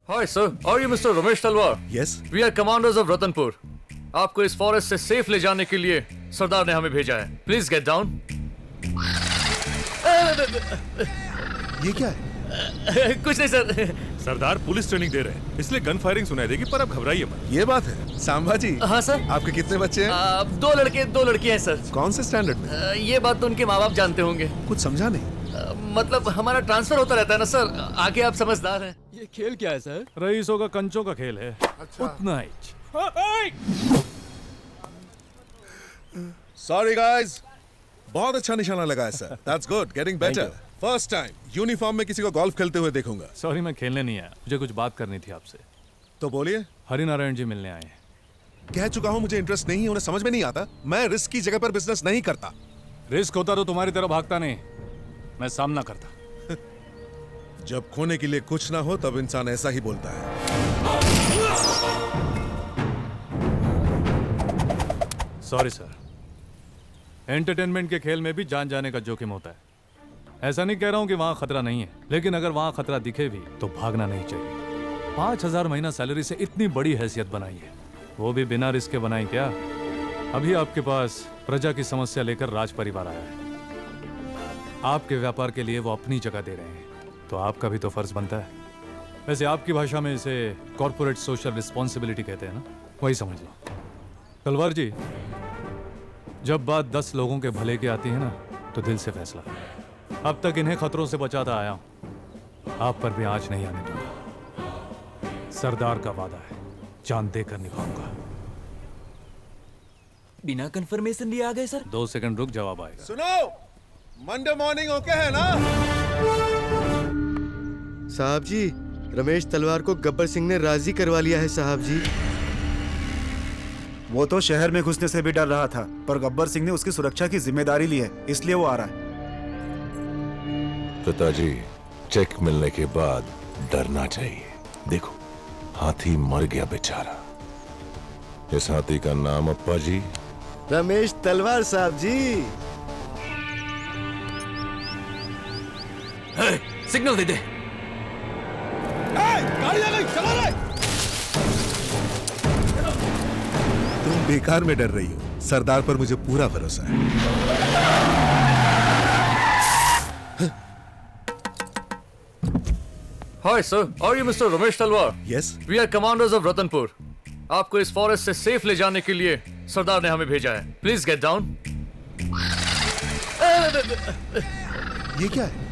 Hi sir, are you Mr. Ramesh Talwar? Yes. We are commanders of Ratanpur. आपको इस forest से safe ले जाने के लिए सरदार ने हमें भेजा है. Please get down. ये क्या है? कुछ नहीं सर. सरदार पुलिस ट्रेनिंग दे रहे हैं, इसलिए गन फायरिंग सुनाई देगी, पर अब घबराइए मत। ये बात है। सांबा जी। हाँ सर. आपके कितने बच्चे हैं? 2 लड़के 2 लड़कियां हैं सर. कौन से स्टैंडर्ड में? ये बात तो उनके माँ बाप जानते होंगे. कुछ समझा नहीं। मतलब हमारा ट्रांसफर होता रहता है ना सर. आगे आप समझदार हैं. ये खेल क्या है सर? रईसों का कंचों का खेल है। उतना ही। सॉरी गाइस, बहुत अच्छा निशाना लगाया sir. That's good, getting better. First time uniform में किसी को गोल्फ खेलते हुए देखूंगा. सॉरी, मैं खेलने नहीं आया, मुझे कुछ बात करनी थी आपसे। तो बोलिए. हरिनारायण जी मिलने आए हैं। कह चुका हूं मुझे इंटरेस्ट नहीं है, उन्हें समझ में नहीं आता. मैं रिस्क की जगह पर बिजनेस नहीं करता. रिस्क होता तो तुम्हारी तरह भागता नहीं, मैं सामना करता। जब खोने के लिए कुछ ना हो तब इंसान ऐसा ही बोलता है. सॉरी सर, एंटरटेनमेंट के खेल में भी जान जाने का जोखिम होता है. ऐसा नहीं कह रहा हूं कि वहां खतरा नहीं है, लेकिन अगर वहां खतरा दिखे भी तो भागना नहीं चाहिए. 5,000 महीना सैलरी से इतनी बड़ी हैसियत बनाई है, वो भी बिना रिस्क के बनाई क्या? अभी आपके पास प्रजा की समस्या लेकर राज परिवार आया है. आपके व्यापार के लिए वो अपनी जगह दे रहे हैं, तो आपका भी तो फर्ज बनता है. वैसे आपकी भाषा में इसे कॉर्पोरेट सोशल रिस्पॉन्सिबिलिटी कहते हैं ना, वही समझ लो. तलवार जी, जब बात 10 लोगों के भले की आती है ना, तो दिल से फैसला. अब तक इन्हें खतरों से बचाता आया हूं, आप पर भी आंच नहीं आने दूंगा. सरदार का वादा है, जान देकर निभाऊंगा. बिना कंफर्मेशन लिए आ गए सर? 2 सेकंड रुक, जवाब आएगा. सुनो, मंडे मॉर्निंग ओके है ना? साहब जी, रमेश तलवार को गब्बर सिंह ने राजी करवा लिया है साहब जी. वो तो शहर में घुसने से भी डर रहा था, पर गब्बर सिंह ने उसकी सुरक्षा की जिम्मेदारी ली है, इसलिए वो आ रहा है. पिताजी, चेक मिलने के बाद डरना चाहिए. देखो, हाथी मर गया बेचारा. इस हाथी का नाम अप्पा जी रमेश तलवार साहब जी. सिग्नल दे दे. गाड़ी आ गई, चलो रे. तुम बेकार में डर रही हो. सरदार पर मुझे पूरा भरोसा है. Hi sir, are you Mr. Ramesh Talwar? Yes. We are commanders of Ratanpur. आपको इस फॉरेस्ट से सेफ ले जाने के लिए सरदार ने हमें भेजा है. Please get down. ये क्या है?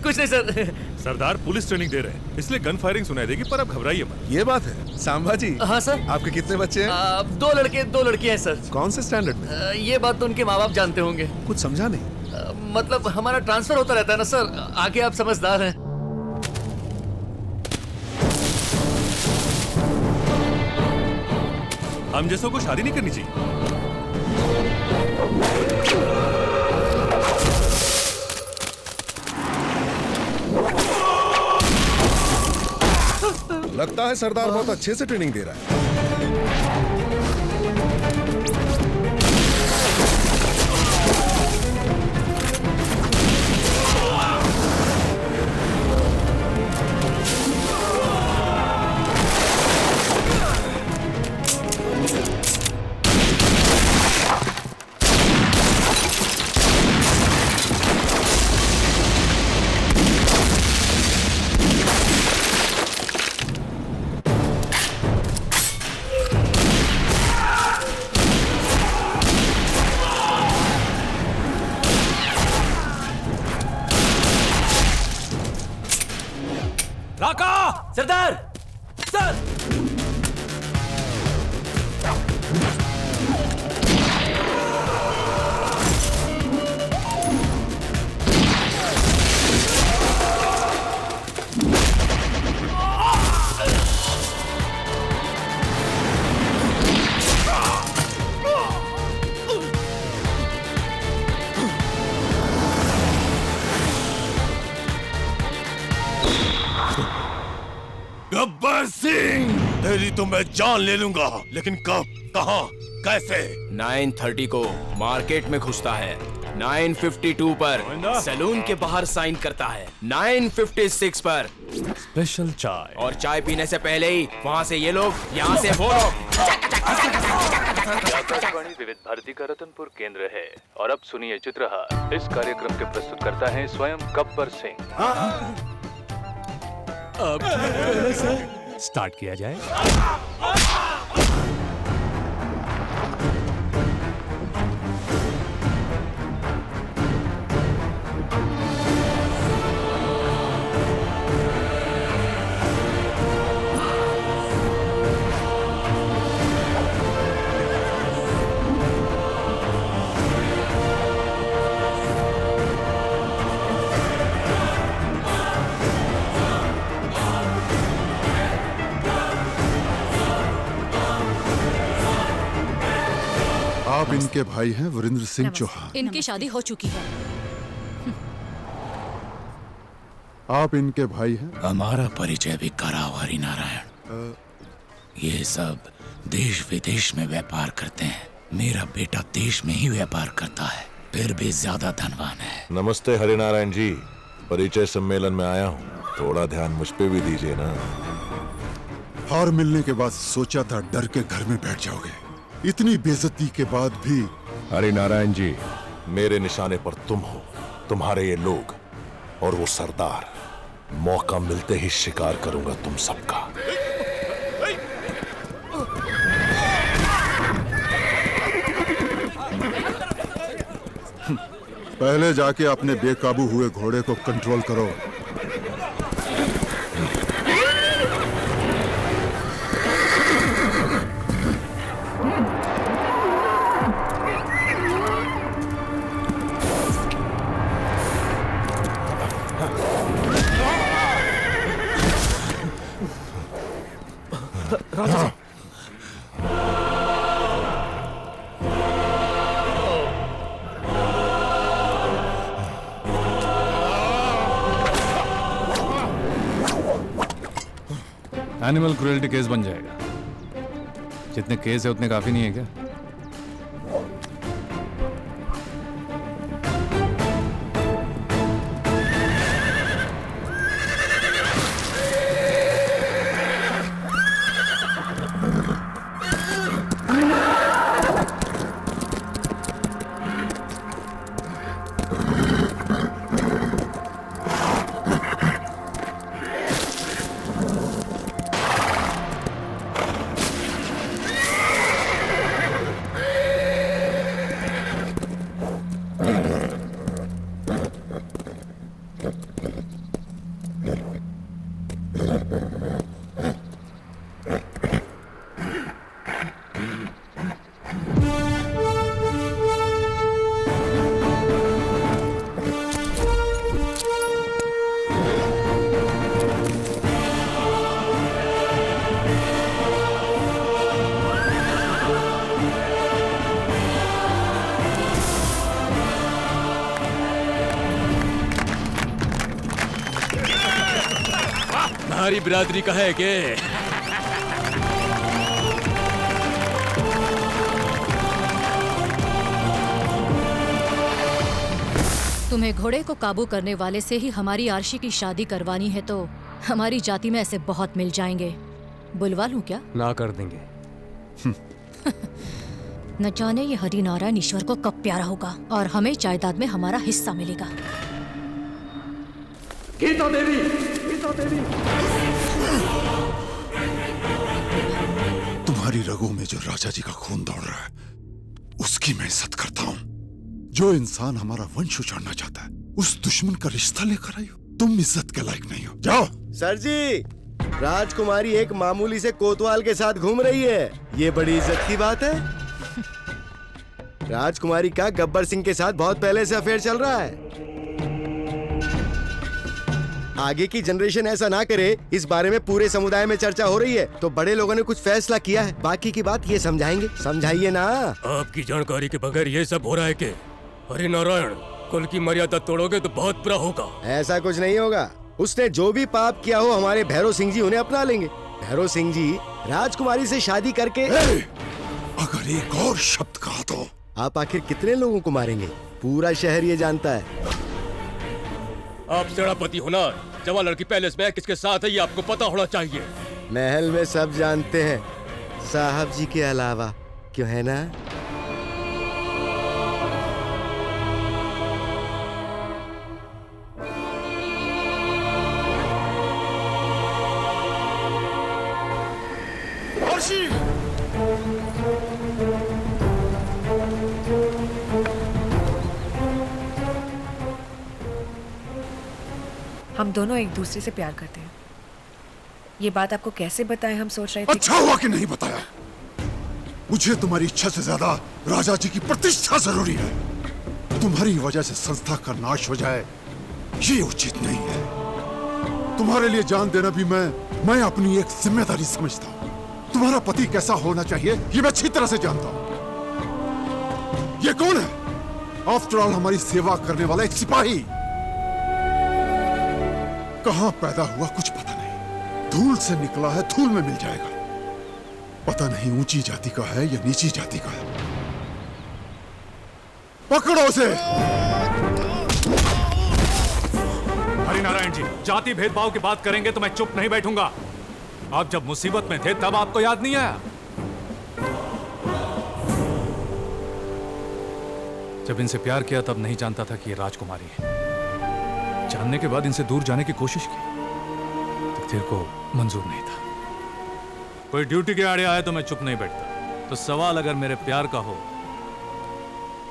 कुछ नहीं सर. सरदार पुलिस ट्रेनिंग दे रहे हैं, इसलिए गन फायरिंग सुनाई देगी, पर अब घबराइए मत. ये बात है. सांबा जी. हाँ सर. आपके कितने बच्चे हैं? 2 लड़के 2 लड़कियां हैं सर. कौन से स्टैंडर्ड में? ये बात तो उनके माँ बाप जानते होंगे. कुछ समझा नहीं. मतलब हमारा ट्रांसफर होता रहता है ना सर. आगे आप समझदार हैं. हम जैसों को शादी नहीं करनी चाहिए. लगता है सरदार बहुत अच्छे से ट्रेनिंग दे रहा है. राका! सरदार! सर! गब्बर सिंह, तेरी तो मैं जान ले लूंगा, लेकिन कब, कहां, कैसे? 9:30 को मार्केट में घुसता है. 952 पर सैलून के बाहर साइन करता है, 956 पर स्पेशल चाय। और चाय पीने से पहले ही वहाँ से ये लोग, यहाँ से वो लोग। आकाशवाणी विविध भारती का रतनपुर केंद्र है और अब सुनिए चित्रहार। इस कार्यक्रम के प्रस्तुत करता है स्वयं गब्बर सिंह। अब स्टार्ट किया जाए। आप इनके भाई हैं वीरेंद्र सिंह चौहान। इनकी शादी हो चुकी है। आप इनके भाई हैं। हमारा परिचय भी कराओ हरिनारायण। ये सब देश विदेश में व्यापार करते हैं। मेरा बेटा देश में ही व्यापार करता है, फिर भी ज्यादा धनवान है। नमस्ते हरिनारायण जी, परिचय सम्मेलन में आया हूँ, थोड़ा ध्यान मुझ पे भी दीजिए ना। हार मिलने के बाद सोचा था डर के घर में बैठ जाओगे, इतनी बेइज्जती के बाद भी। हरिनारायण जी, मेरे निशाने पर तुम हो, तुम्हारे ये लोग और वो सरदार। मौका मिलते ही शिकार करूंगा तुम सबका। पहले जाके अपने बेकाबू हुए घोड़े को कंट्रोल करो। एनिमल क्रूएल्टी केस बन जाएगा। जितने केस है उतने काफी नहीं है क्या? हमारी बिरादरी का है के? तुम्हें घोड़े को काबू करने वाले से ही हमारी आरशी की शादी करवानी है तो हमारी जाति में ऐसे बहुत मिल जाएंगे। बुलवा लूं क्या? ना कर देंगे। न जाने ये हरिनारायण ईश्वर को कब प्यारा होगा और हमें जायदाद में हमारा हिस्सा मिलेगा। गीता देवी, गीता देवी। तुम्हारी रगों में जो राजा जी का खून दौड़ रहा है उसकी मैं इज्जत करता हूँ। जो इंसान हमारा वंश उजाड़ना चाहता है उस दुश्मन का रिश्ता लेकर आई हो। तुम इज्जत के लायक नहीं हो, जाओ। सर जी, राजकुमारी एक मामूली से कोतवाल के साथ घूम रही है, ये बड़ी इज्जत की बात है। राजकुमारी का गब्बर सिंह के साथ बहुत पहले से अफेयर चल रहा है। आगे की जनरेशन ऐसा ना करे, इस बारे में पूरे समुदाय में चर्चा हो रही है, तो बड़े लोगों ने कुछ फैसला किया है। बाकी की बात ये समझाएंगे, समझाइए ना। आपकी जानकारी के बगैर ये सब हो रहा है कि हरिनारायण, कुल की मर्यादा तोड़ोगे तो बहुत बुरा होगा। ऐसा कुछ नहीं होगा। उसने जो भी पाप किया हो, हमारे भैरव सिंह जी उन्हें अपना लेंगे। भैरव सिंह जी राजकुमारी से शादी करके अगर एक और शब्द कहा तो आप आखिर कितने लोगों को मारेंगे? पूरा शहर ये जानता है। आप सेनापति हो ना, जवान लड़की पैलेस में किसके साथ है ये आपको पता होना चाहिए। महल में सब जानते हैं, साहब जी के अलावा, क्यों है ना? हम दोनों एक दूसरे से प्यार करते हैं। ये बात आपको कैसे बताएं, हम सोच रहे थे। अच्छा हुआ कि नहीं बताया। मुझे तुम्हारी इच्छा से ज्यादा राजा जी की प्रतिष्ठा जरूरी है। तुम्हारी वजह से संस्था का नाश हो जाए ये उचित नहीं है। तुम्हारे लिए जान देना भी मैं अपनी एक जिम्मेदारी समझता हूँ। तुम्हारा पति कैसा होना चाहिए ये मैं अच्छी तरह से जानता हूँ। ये कौन है? आफ्टर ऑल हमारी सेवा करने वाला एक सिपाही। कहां पैदा हुआ कुछ पता नहीं, धूल से निकला है धूल में मिल जाएगा। पता नहीं ऊंची जाति का है या नीची जाति का है। पकड़ो उसे। हरिनारायण जी, जाति भेदभाव की बात करेंगे तो मैं चुप नहीं बैठूंगा। आप जब मुसीबत में थे तब आपको याद नहीं आया? जब इनसे प्यार किया तब नहीं जानता था कि ये राजकुमारी है। जानने के बाद इनसे दूर जाने की कोशिश की, तकदीर को मंजूर नहीं था। कोई ड्यूटी के आड़े आए तो मैं चुप नहीं बैठता। तो सवाल अगर मेरे प्यार का हो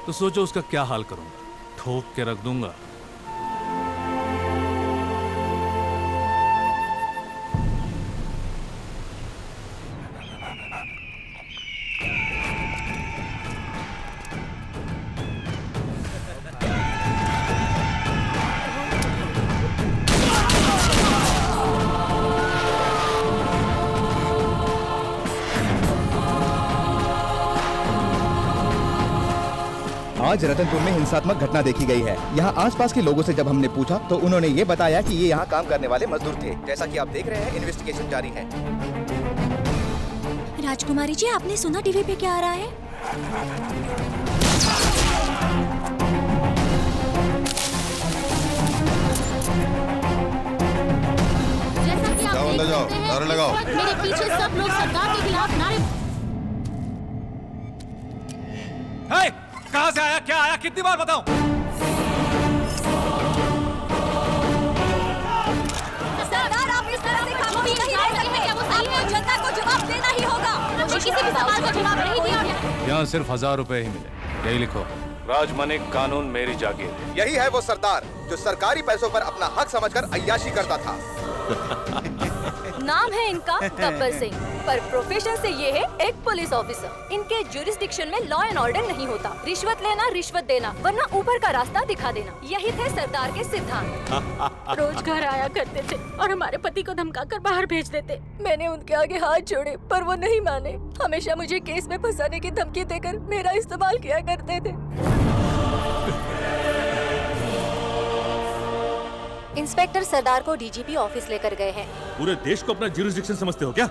तो सोचो उसका क्या हाल करूंगा। ठोक के रख दूंगा। आज रतनपुर में हिंसात्मक घटना देखी गई है। यहाँ आसपास के लोगों से जब हमने पूछा तो उन्होंने ये बताया कि ये यहाँ काम करने वाले मजदूर थे। जैसा कि आप देख रहे हैं, इन्वेस्टिगेशन जारी है। राजकुमारी जी, आपने सुना टीवी पे क्या आ रहा है? जैसा कि आप देख सकते हैं, लगाओ। मेरे पीछे सब लोग सरकार के खिलाफ नारे। कहां से आया, क्या आया, कितनी बार बताऊं? सरदार, आप इस तरह से खामोश नहीं रह सकते। आपको जनता को जवाब देना ही होगा। मुझे किसी भी सवाल का जवाब नहीं दिया। यहाँ सिर्फ 1000 रुपए ही मिले, यही लिखो। राजमनिक कानून मेरी जागीर। यही है वो सरदार जो सरकारी पैसों पर अपना हक समझकर अय्याशी करता था। नाम है इनका गब्बर सिंह, पर प्रोफेशन से ये है एक पुलिस ऑफिसर। इनके जुरिस्डिक्शन में लॉ एंड ऑर्डर नहीं होता। रिश्वत लेना, रिश्वत देना, वरना ऊपर का रास्ता दिखा देना, यही थे सरदार के सिद्धांत। रोज घर आया करते थे और हमारे पति को धमकाकर बाहर भेज देते। मैंने उनके आगे हाथ जोड़े पर वो नहीं माने। हमेशा मुझे केस में फंसाने की धमकी देकर मेरा इस्तेमाल किया करते थे। इंस्पेक्टर सरदार को डीजीपी ऑफिस लेकर गए हैं। पूरे देश को अपना जुरिस्डिक्शन समझते हो क्या?